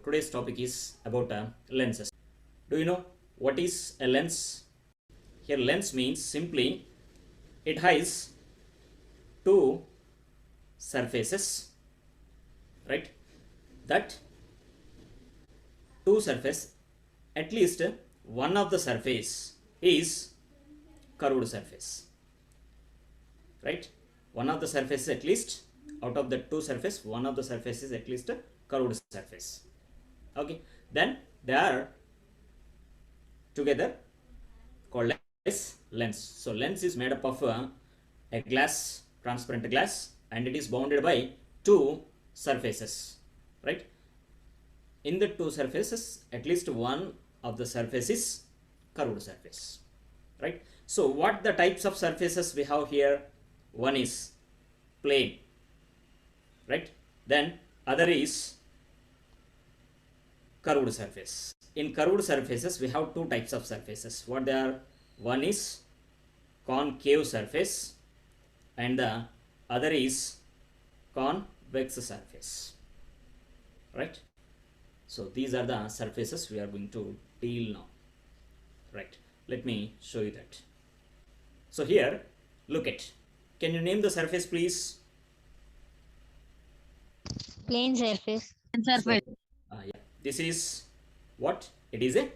Today's topic is about lenses. Do you know what is a lens? Here, lens means simply it has two surfaces, right? That two surface, at least one of the surface is curved surface, right? One of the surfaces, at least out of the two surface, one of the surface is at least a curved surface. Okay, then they are together called as lens. So lens is made up of a glass, transparent glass, and it is bounded by two surfaces, right? In the two surfaces, at least one of the surface is curved surface, right? So what the types of surfaces we have here? One is plane, right? Then other is curved surface. In curved surfaces, we have two types of surfaces. What they are? One is concave surface and the other is convex surface, right? So these are the surfaces we are going to deal now, right? Let me show you that. So here, look at. Can you name the surface, please? Plane surface. So, yeah, this is what? It is a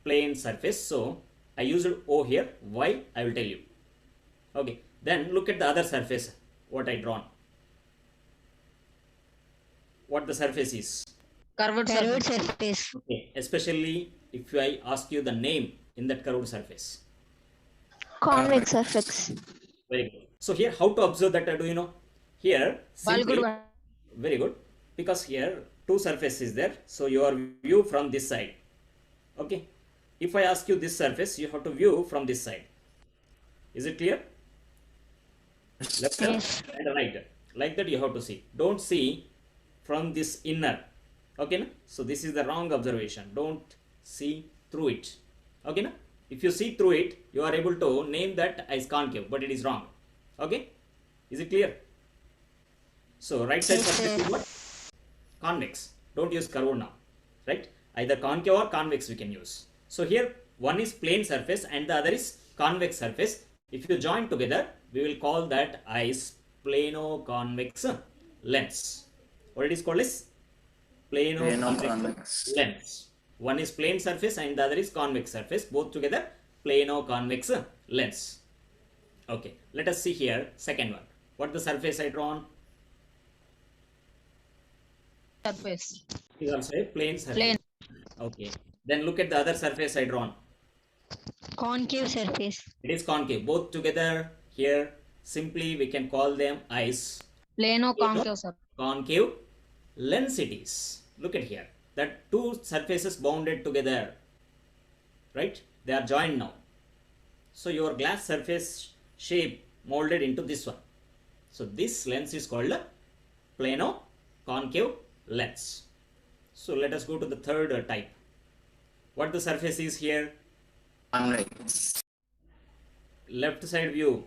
plane surface. So I used O here. Why? I will tell you. Okay. Then look at the other surface. What I drawn. What the surface is? Curved surface. Okay. Especially if I ask you the name in that curved surface. Convex surface. Very good. So here, how to observe that? Do you know? Here, simply, very good. Because here two surface is there. So your view from this side. Okay. If I ask you this surface, you have to view from this side. Is it clear? Left and right. Like that you have to see. Don't see from this inner. Okay. Na? So this is the wrong observation. Don't see through it. Okay. Na? If you see through it, you are able to name that as concave, but it is wrong. Okay. Is it clear? So right side surface is what? Convex. Don't use curve now. Right? Either concave or convex we can use. So here one is plane surface and the other is convex surface. If you join together, we will call that as plano-convex lens. What it is called is plano-convex lens. One is plane surface and the other is convex surface. Both together, plano-convex lens. Okay, let us see here second one. What the surface I drawn? Surface. It is also a plane surface. Plane. Okay. Then look at the other surface I drawn. Concave surface. It is concave. Both together here, simply we can call them as Plano-concave surface. concave lens it is. Look at here. That two surfaces bounded together, right? They are joined now. So your glass surface shape molded into this one. So this lens is called a plano-concave lens. So let us go to the third type. What the surface is here? Convex. Left side view.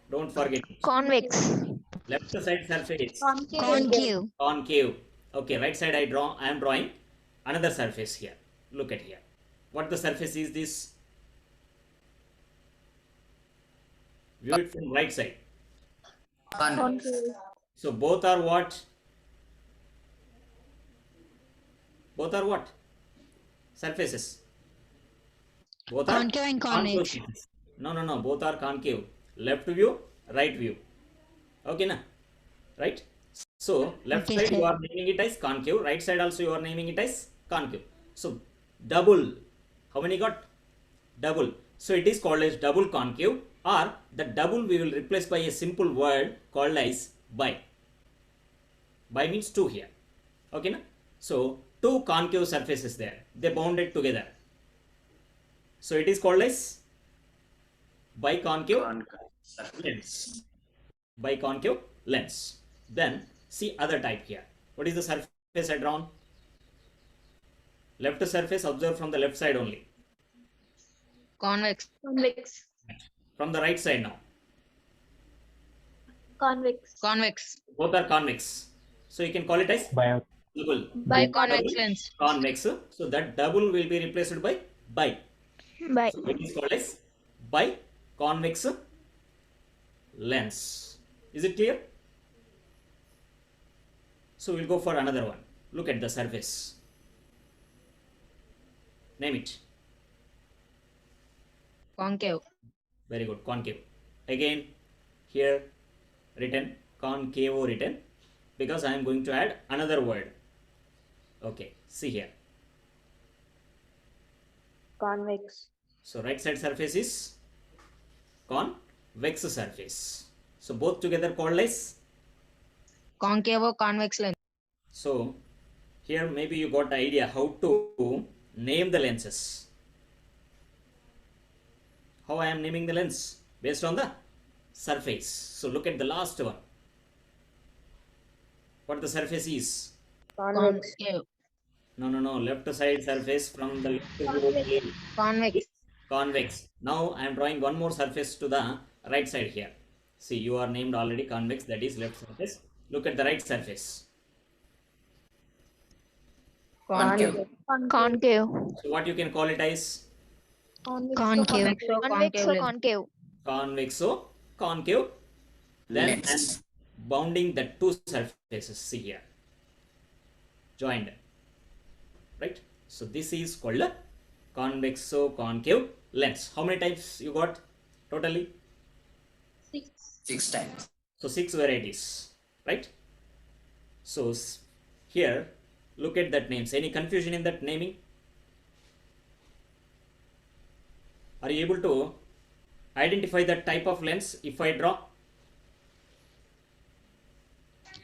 Don't forget. Convex. Left side surface. Concave. Concave. Okay, right side I am drawing another surface here. Look at here. What the surface is this? View it from right side. Convex. So both are what? Both are what? Surfaces. Both are Concave and convex. surfaces. No. Both are concave. Left view, right view. Okay, na? Right? So left Okay, side sir. you are naming it as concave. Right side also you are naming it as concave. So double. How many got? Double. So it is called as double concave, or the double we will replace by a simple word called as bi. Bi means two here. Okay, na? So two concave surfaces there. They bounded together. So it is called as biconcave lens. Biconcave lens. Then see other type here. What is the surface I drawn? Left surface, observe from the left side only. Convex. Convex. From the right side now. Convex. Convex. Both are convex. So you can call it as Double. By By convex Double. lens. Convex. So that double will be replaced by bi. by So it is called as biconvex lens. Is it clear? So we'll go for another one. Look at the surface. Name it. Concave. Very good. Concave. Again, here written concavo written because I am going to add another word. Okay. See here. convex. So right side surface is convex surface. So both together called as. Concavo convex lens. So here maybe you got the idea how to name the lenses. How I am naming the lens based on the surface. So look at the last one. What the surface is? Convex. Concave. No. Left side surface from the left view Convex. only Convex. is convex. Now I am drawing one more surface to the right side here. See, you are named already convex, that is left surface. Look at the right surface. Concave. Concave. So what you can call it as Concave. Convexo Concave lens. concave. convexo concave. Then I am Lens. bounding the two surfaces. See here, joined. Right. So this is called a convexo concave lens. How many types you got totally? 6 times. So 6 varieties, right? So here, look at that names. Any confusion in that naming? Are you able to identify the type of lens if I draw?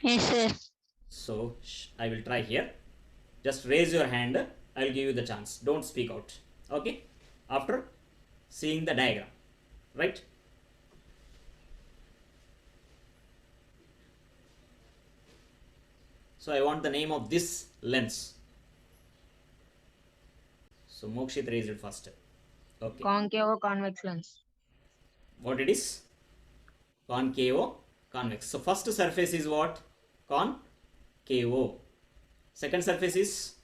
Yes, sir. So I will try here. Just raise your hand. I will give you the chance. Don't speak out. Okay? After seeing the diagram, right? So I want the name of this lens. So Mokshit raised it first. Okay. Concavo convex lens. What it is? Concavo, convex. So first surface is what? Concavo. Second surface is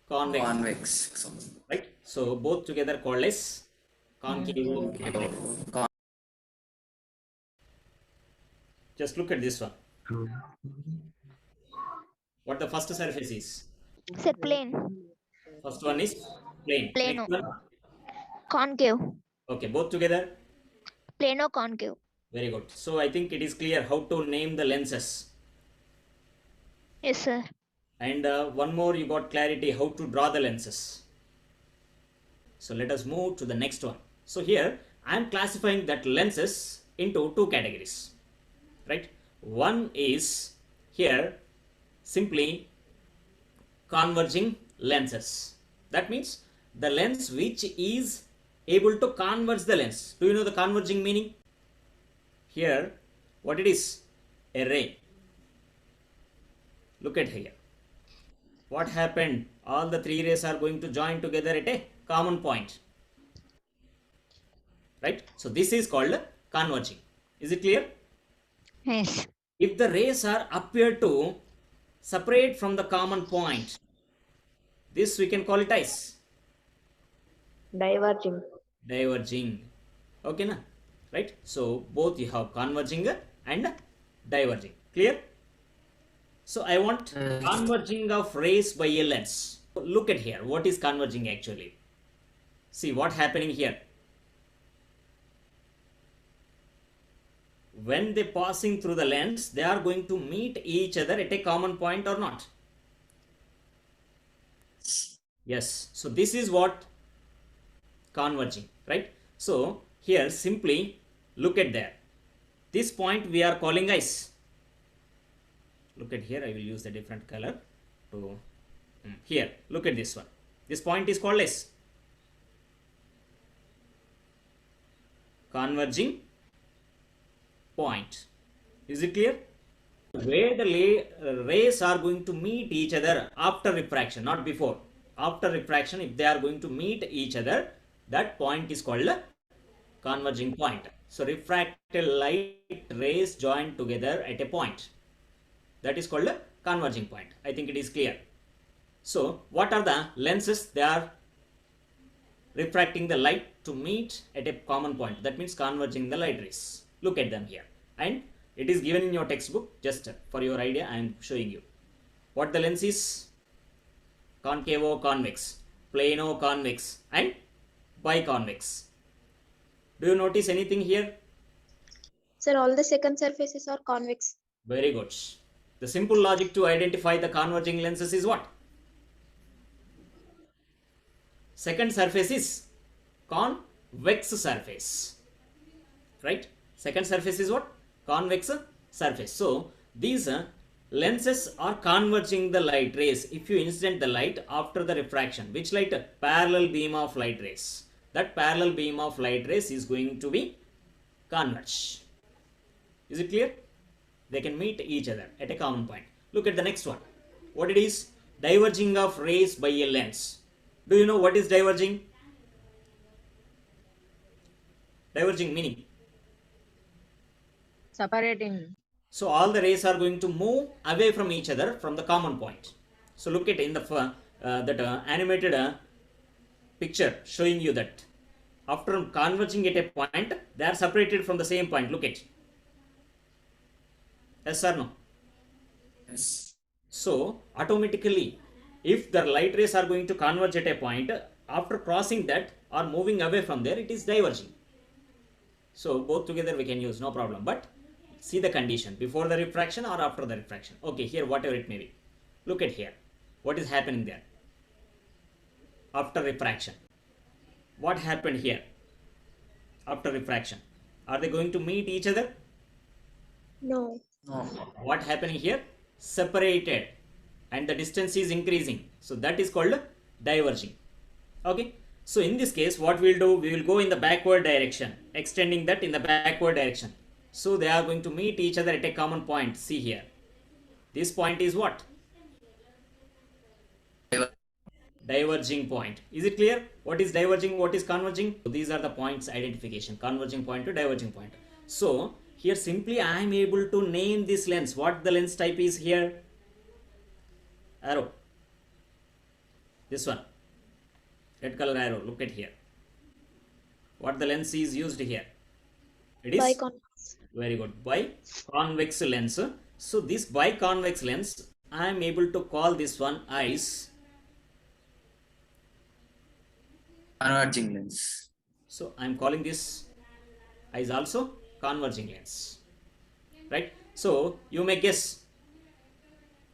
convex. Convex. So, Right? So both together called as concavo. Convex. con- Just look at this one. What the first surface is? Sir, plane. First one is plane. Plano. Next one. Concave. Okay, both together. Plano concave. Very good. So I think it is clear how to name the lenses. Yes, sir. And one more, you got clarity how to draw the lenses. So let us move to the next one. So here I am classifying that lenses into two categories, right? One is here simply converging lenses. That means the lens which is able to converge the lens. Do you know the converging meaning? Here, what it is? A ray. Look at here. What happened? All the three rays are going to join together at a common point. Right? So this is called converging. Is it clear? Yes. If the rays are appear to separate from the common point, this we can call it as Diverging. diverging. Okay, na? Right? So both you have converging and diverging. Clear? So I want converging of rays by a lens. Look at here. What is converging actually? See what happening here. When they passing through the lens, they are going to meet each other at a common point or not? Yes. So this is what converging, right? So here simply look at there. This point we are calling as. Look at here. I will use the different color to here. Look at this one. This point is called as converging point. Is it clear? Where the rays are going to meet each other after refraction, not before. After refraction, if they are going to meet each other, that point is called a converging point. So refracted light rays join together at a point. That is called a converging point. I think it is clear. So what are the lenses? They are refracting the light to meet at a common point. That means converging the light rays. Look at them here. And it is given in your textbook. Just for your idea, I am showing you. What the lens is? Concavo convex, plano convex, and biconvex. Do you notice anything here? Sir, all the second surfaces are convex. Very good. The simple logic to identify the converging lenses is what? Second surface is convex surface. Right? Second surface is what? Convex surface. So, these lenses are converging the light rays if you incident the light after the refraction. Which light? Parallel beam of light rays. That parallel beam of light rays is going to be converge. Is it clear? They can meet each other at a common point. Look at the next one. What it is? Diverging of rays by a lens. Do you know what is diverging? Diverging meaning. Separating. So all the rays are going to move away from each other from the common point. So look at in the animated picture showing you that after converging at a point, they are separated from the same point. Look at. Yes or no? Yes. So automatically, if the light rays are going to converge at a point, after crossing that or moving away from there, it is diverging. So both together we can use, no problem. But see the condition, before the refraction or after the refraction. Okay, here whatever it may be. Look at here. What is happening there? After refraction. What happened here? After refraction. Are they going to meet each other? No. No. What happening here? Separated. And the distance is increasing. So that is called diverging. Okay. So in this case, what we'll do, we will go in the backward direction, extending that in the backward direction. So they are going to meet each other at a common point. See here. This point is what? Diverging point. Is it clear? What is diverging? What is converging? So these are the points identification. Converging point to diverging point. So here simply I am able to name this lens. What the lens type is here? Arrow. This one. Red color arrow. Look at here. What the lens is used here? It is Biconvex. very good. Biconvex lens. So this biconvex lens, I am able to call this one as. Converging lens. So I am calling this as also converging lens. Right? So you may guess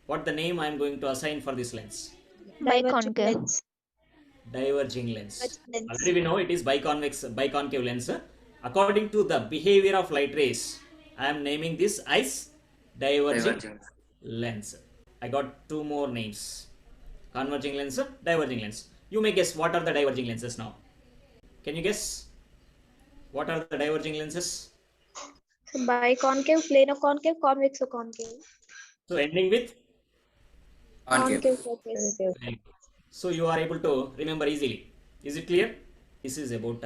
what the name I am going to assign for this lens. Diverging Biconcave. lens. Diverging lens. Diverging lens. Already we know it is biconcave lens. According to the behavior of light rays, I am naming this as diverging Diverging. lens. I got two more names. Converging lens, diverging lens. You may guess what are the diverging lenses now. Can you guess? What are the diverging lenses? So biconcave, plano concave, convexo concave. So ending with. Concave. Concave surface. So you are able to remember easily. Is it clear? This is about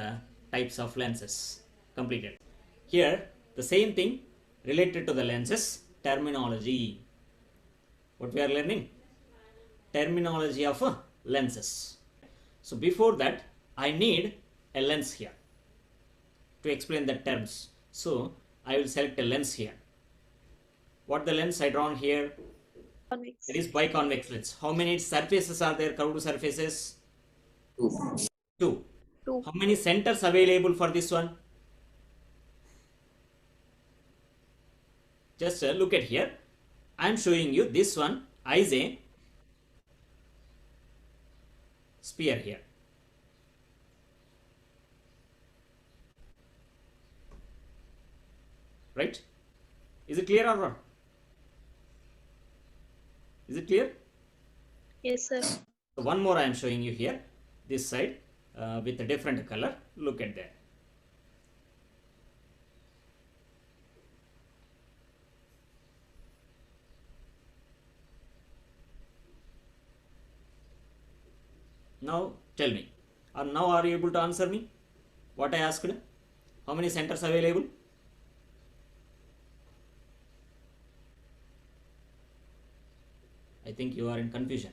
types of lenses. Completed. Here the same thing related to the lenses, terminology. What we are learning? Terminology of lenses. So before that, I need a lens here to explain the terms. So I will select a lens here. What the lens I drawn here? Convex. It is biconvex lens. How many surfaces are there? Curved surfaces? 2. 2. 2. How many centers available for this one? Just look at here. I am showing you this one as a sphere here. Right? Is it clear or not? Is it clear? Yes, sir. So one more I am showing you here. This side with a different color. Look at that. Now tell me. Or now are you able to answer me? What I asked? How many centers available? I think you are in confusion.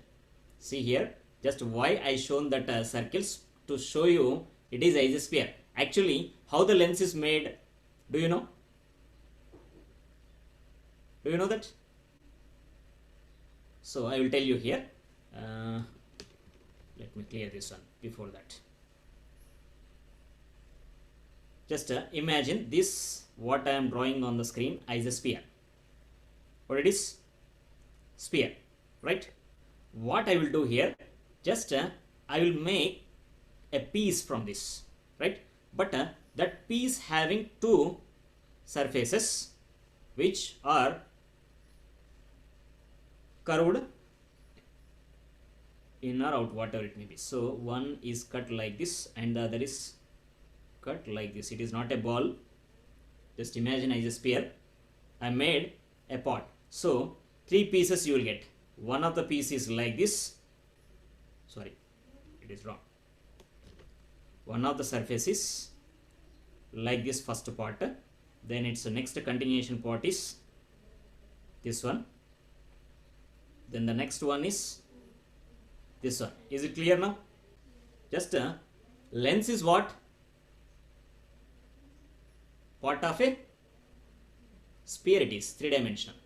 See here, just why I shown that circles to show you it is as a sphere. Actually, how the lens is made, do you know? Do you know that? So I will tell you here. Let me clear this one before that. Just imagine this, what I am drawing on the screen as a sphere. What it is? Sphere, right? What I will do here, just I will make a piece from this, right? But that piece having two surfaces which are curved in or out, whatever it may be. So one is cut like this and the other is cut like this. It is not a ball. Just imagine as a sphere. I made a pot. So three pieces you will get. One of the piece is like this. Sorry, it is wrong. One of the surface is like this first part. Then its next continuation part is this one. Then the next one is this one. Is it clear now? Just lens is what? Part of a sphere it is, three-dimensional.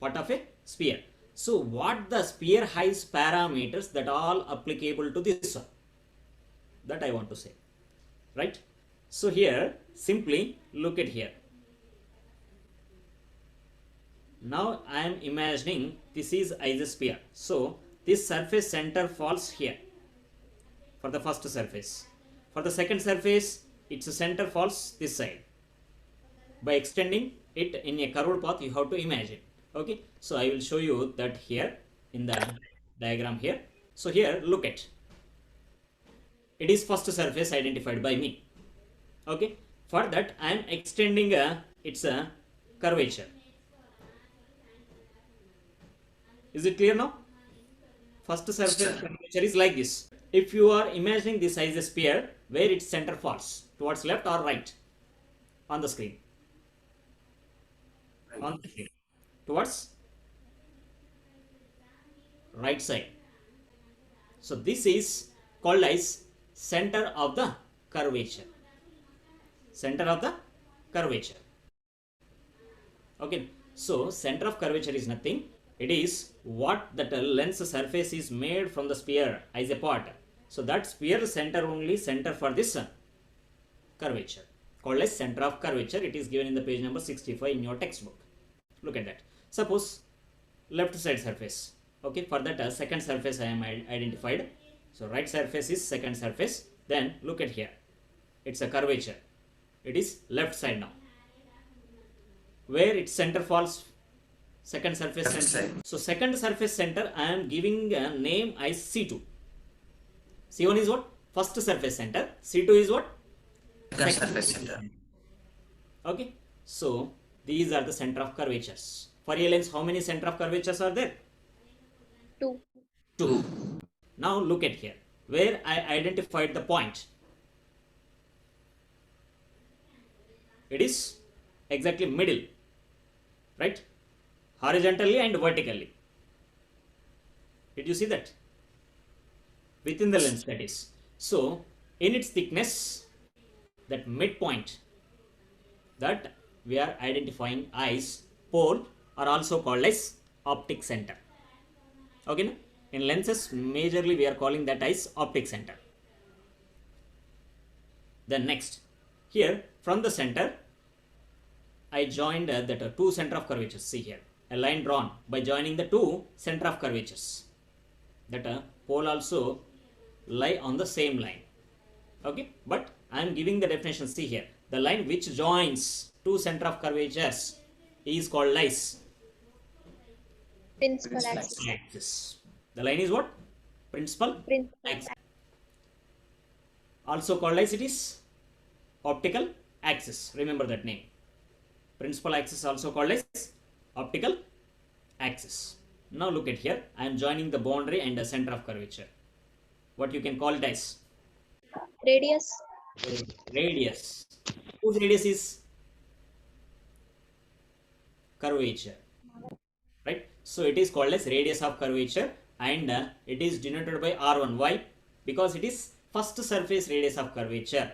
Part of a sphere. So what the sphere has parameters that all applicable to this one. That I want to say. Right? So here, simply look at here. Now I am imagining this is as a sphere. So this surface center falls here for the first surface. For the second surface, its center falls this side. By extending it in a curved path, you have to imagine. Okay, so I will show you that here in the diagram here. So here, look at. It is first surface identified by me. Okay, for that I am extending its curvature. Is it clear now? First surface curvature is like this. If you are imagining this as a sphere, where its center falls, towards left or right on the screen? On the screen. Towards right side. So this is called as center of the curvature. Center of the curvature. Okay, so center of curvature is nothing. It is what that lens surface is made from the sphere as a part. So that sphere center only center for this curvature, called as center of curvature. It is given in the page number 65 in your textbook. Look at that. Suppose left side surface. Okay, for that second surface I am identified. So right surface is second surface. Then look at here. It's a curvature. It is left side now. Where its center falls, second surface Left center. side. So second surface center I am giving a name as C2. C1 is what? First surface center. C2 is what? Second surface center. Okay. So these are the center of curvatures. For a lens, how many center of curvatures are there? 2. 2. Now look at here. Where I identified the point. It is exactly middle. Right? Horizontally and vertically. Did you see that? Within the lens, that is. So in its thickness, that midpoint that we are identifying as pole are also called as optic center. Okay, na? In lenses, majorly we are calling that as optic center. Then next, here from the center, I joined that two center of curvatures. See here, a line drawn by joining the two center of curvatures. That pole also lie on the same line. Okay, but I am giving the definition. See here, the line which joins two center of curvatures is called as Principal axis. axis. The line is what? Principal Principal axis. Also called as it is optical axis. Remember that name. Principal axis also called as optical axis. Now look at here. I am joining the boundary and the center of curvature. What you can call it as? Radius. Radius. Whose radius is? Curvature. Right? So it is called as radius of curvature. and it is denoted by R1. Why? Because it is first surface radius of curvature.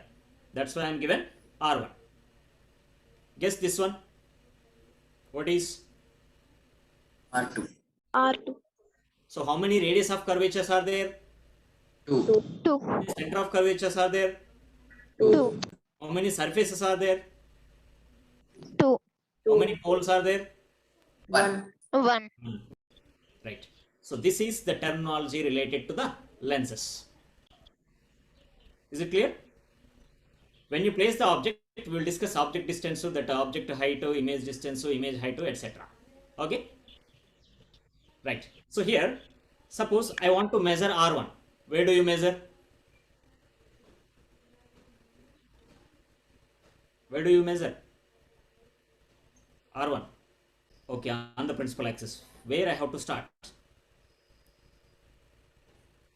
That's why I am given R1. Guess this one. What is? R2. R2. So how many radius of curvatures are there? 2. 2. Center of curvatures are there? 2. How many surfaces are there? 2. How many poles are there? 1. 1. Right. So this is the terminology related to the lenses. Is it clear? When you place the object, we will discuss object distance, that object height, image distance, image height, etc. Okay? Right. So here, suppose I want to measure R1. Where do you measure? Where do you measure? R1. Okay, on the principal axis. Where I have to start?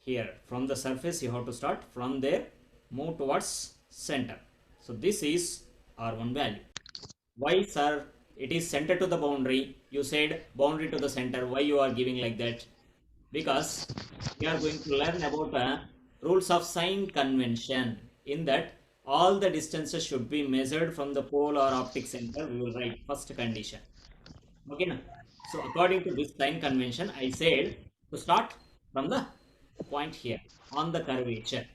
Here. From the surface you have to start. From there, move towards center. So this is R1 value. Why, sir? It is center to the boundary. You said boundary to the center. Why you are giving like that? Because we are going to learn about rules of sign convention. In that, all the distances should be measured from the pole or optic center. We will write first condition. Okay, now. So according to this sign convention, I said to start from the point here on the curvature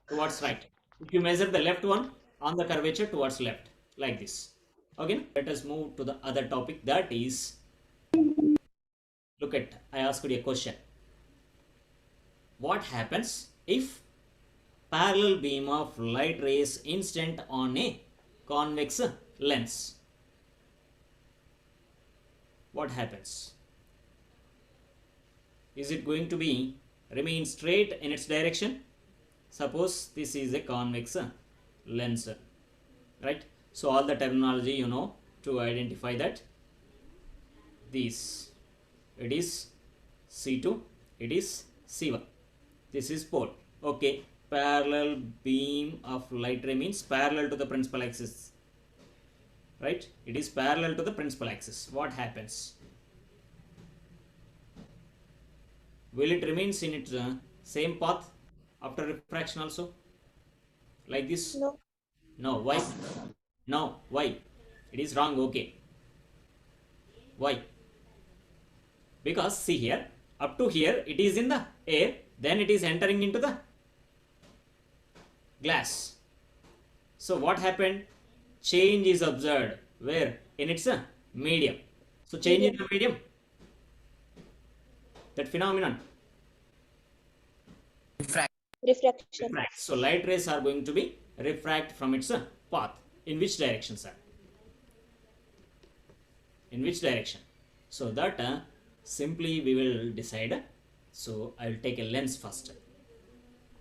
towards right. If you measure the left one, on the curvature towards left, like this. Okay, let us move to the other topic, that is, look at, I asked you a question. What happens if parallel beam of light rays incident on a convex lens? What happens? Is it going to be remain straight in its direction? Suppose this is a convex lens, right? So all the terminology you know to identify that. This, it is C2, it is C1. This is pole. Okay, parallel beam of light ray means parallel to the principal axis, right? It is parallel to the principal axis. What happens? Will it remains in its same path after refraction also? Like this? No. No. Why? No. Why? It is wrong. Okay. Why? Because see here, up to here it is in the air, then it is entering into the glass. So what happened? Change is observed. Where? In its medium. So change in the medium. That phenomenon. Refraction. Refract. So light rays are going to be refract from its path. In which direction, sir? In which direction? So that simply we will decide. So I will take a lens first.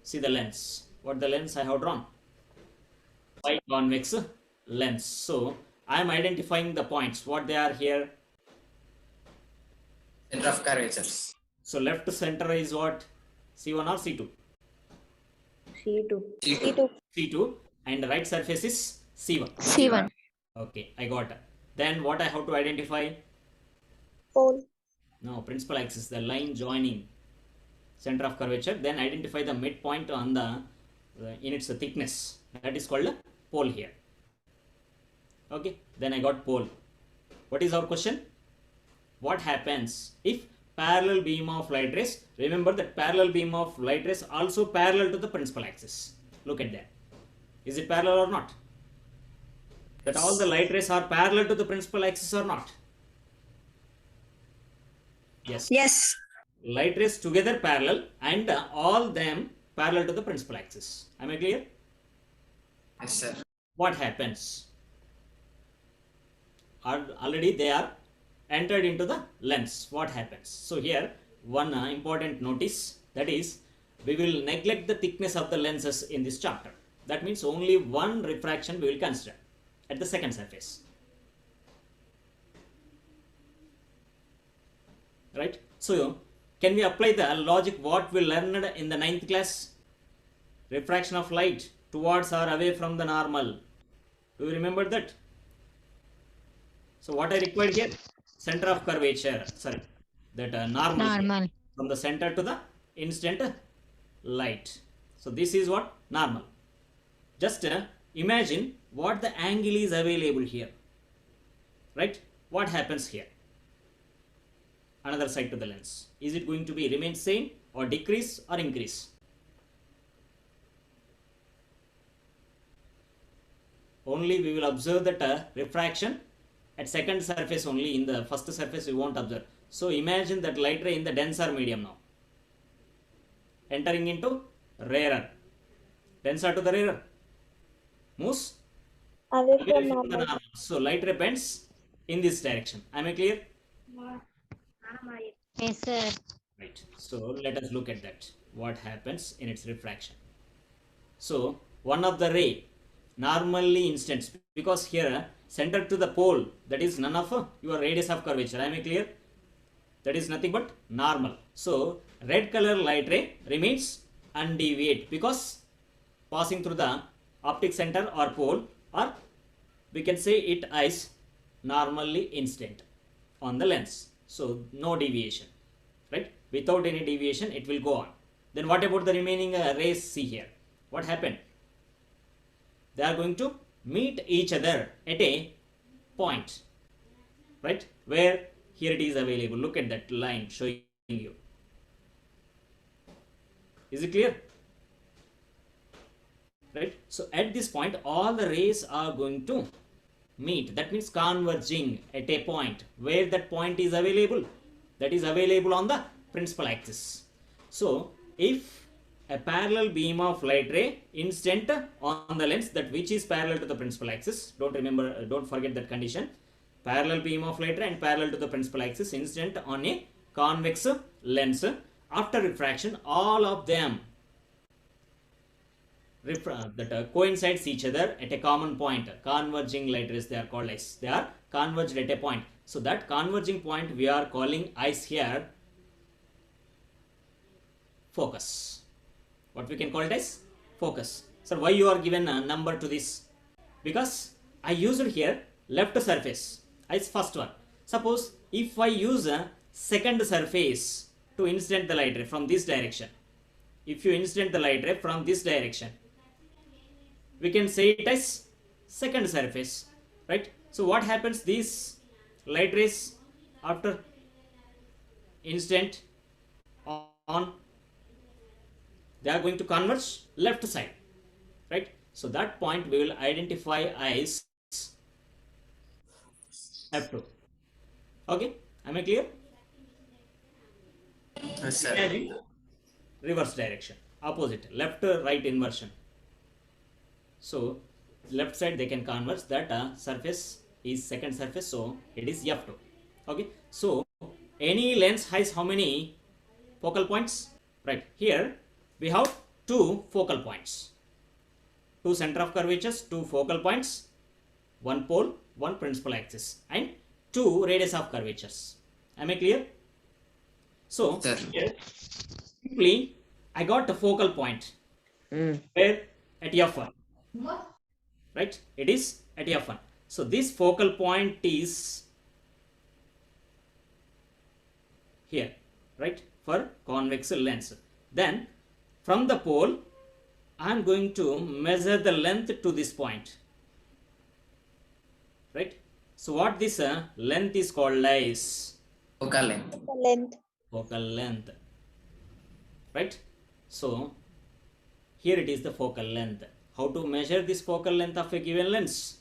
See the lens. What the lens I have drawn? Biconvex lens. So I am identifying the points. What they are here? Center of curvatures. So left center is what? C1 or C2? C2. C2. C2. C2, and the right surface is C1. C1. Okay, I got it. Then what I have to identify? Pole. No, principal axis, the line joining center of curvature. Then identify the midpoint on the in its thickness. That is called a pole here. Okay, then I got pole. What is our question? What happens if parallel beam of light rays? Remember that parallel beam of light rays also parallel to the principal axis. Look at that. Is it parallel or not? That all the light rays are parallel to the principal axis or not? Yes. Yes. Light rays together parallel, and all them parallel to the principal axis. Am I clear? Yes, sir. What happens? Already they are entered into the lens. What happens? So here one important notice, that is, we will neglect the thickness of the lenses in this chapter. That means only one refraction we will consider at the second surface. Right? So can we apply the logic what we learned in the 9th class? Refraction of light towards or away from the normal. Do you remember that? So what I required here? Center of curvature. Sorry. That normal. Normal. from the center to the instant light. So this is what normal. Just imagine what the angle is available here, right? What happens here? Another side to the lens. Is it going to be remain same or decrease or increase? Only we will observe that refraction at second surface only. In the first surface we won't observe. So imagine that light ray in the denser medium now, entering into rarer. Denser to the rarer, moves Away away from from the normal. normal. So light ray bends in this direction. Am I clear? Yes, sir. Right. So let us look at that. What happens in its refraction? So one of the ray normally instants, because here centered to the pole, that is none of your radius of curvature. Am I clear? That is nothing but normal. So red color light ray remains undeviate because passing through the optic center or pole, or we can say it as normally instant on the lens. So no deviation, right? Without any deviation it will go on. Then what about the remaining rays? See here what happened. They are going to meet each other at a point, right, where here it is available. Look at that line showing you. Is it clear? Right? So at this point all the rays are going to meet, that means converging at a point. Where that point is available? That is available on the principal axis. So if a parallel beam of light ray instant on the lens, that which is parallel to the principal axis, don't forget that condition. Parallel beam of light ray and parallel to the principal axis instant on a convex lens, after refraction all of them coincides each other at a common point. Converging light rays, they are called as, they are converged at a point. So that converging point we are calling as here focus. What we can call it as focus. So why you are given a number to this? Because I used here left surface as first one. Suppose if I use a second surface to instant the light ray from this direction, if you instant the light ray from this direction, we can say it as second surface, right? So what happens? These light rays after instant on, they are going to converge left side, right? So that point we will identify as F2. Okay, am I clear? Yes, sir. Imagine reverse direction, opposite, left right inversion. So left side they can converge, that surface is second surface, so it is F2. Okay, so any lens has how many focal points? Right, here we have two focal points, two center of curvatures, two focal points, one pole, one principal axis, and two radius of curvatures. Am I clear? So Sir. here simply I got a focal point where at F1, right? It is at F1. So this focal point is here, right, for convex lens. Then from the pole I am going to measure the length to this point, right? So what this length is called as Focal length. The length. focal length, right? So here it is the focal length. How to measure this focal length of a given lens?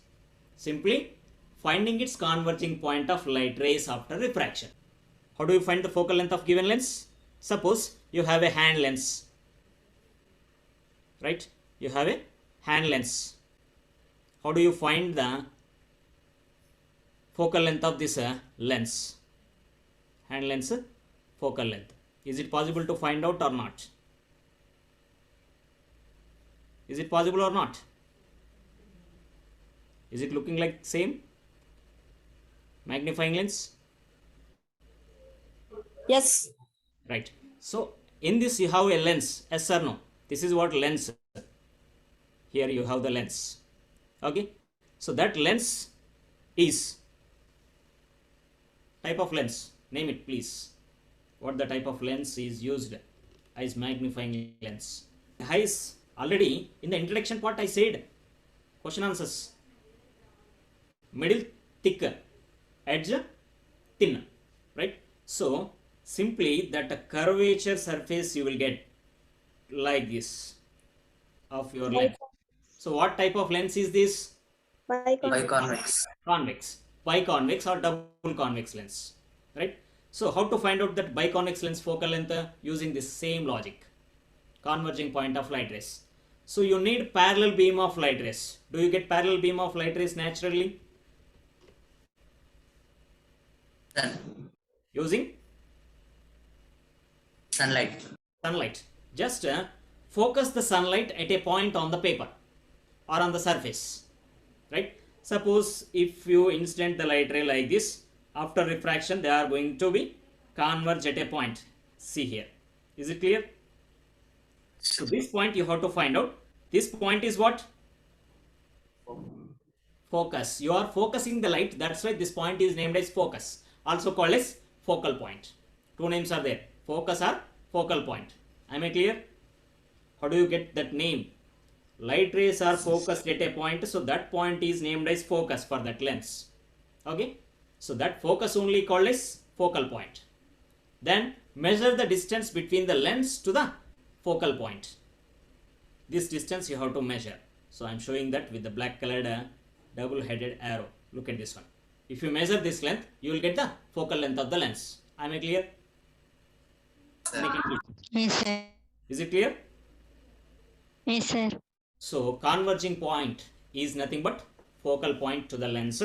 Simply finding its converging point of light rays after refraction. How do you find the focal length of given lens? Suppose you have a hand lens, right? You have a hand lens. How do you find the focal length of this lens? Hand lens focal length. Is it possible to find out or not? Is it possible or not? Is it looking like same? Magnifying lens? Yes. Right. So in this you have a lens, yes or no? This is what lens. Here you have the lens. Okay. So that lens is type of lens. Name it please. what the type of lens is used as magnifying lens. Eyes, already in the introduction part I said, question answers. Middle thick, edge thin, right? So simply that curvature surface you will get like this of your lens. So what type of lens is this? Biconvex. Convex, biconvex or double convex lens, right? So how to find out that biconvex lens focal length? Using this same logic, converging point of light rays. So you need parallel beam of light rays. Do you get parallel beam of light rays naturally? Sun. Using Sunlight. sunlight. Just focus the sunlight at a point on the paper or on the surface, right? Suppose if you incident the light ray like this, after refraction they are going to be converge at a point. See here. Is it clear? So this point you have to find out. This point is what? Focus. You are focusing the light. That's why this point is named as focus. Also called as focal point. Two names are there. Focus or focal point. Am I clear? How do you get that name? Light rays are focused at a point, so that point is named as focus for that lens. Okay? So that focus only called as focal point. Then measure the distance between the lens to the focal point. This distance you have to measure. So I am showing that with the black colored double headed arrow. Look at this one. If you measure this length, you will get the focal length of the lens. Am I clear? Yes, sir. Is it clear? Yes, sir. So converging point is nothing but focal point to the lens.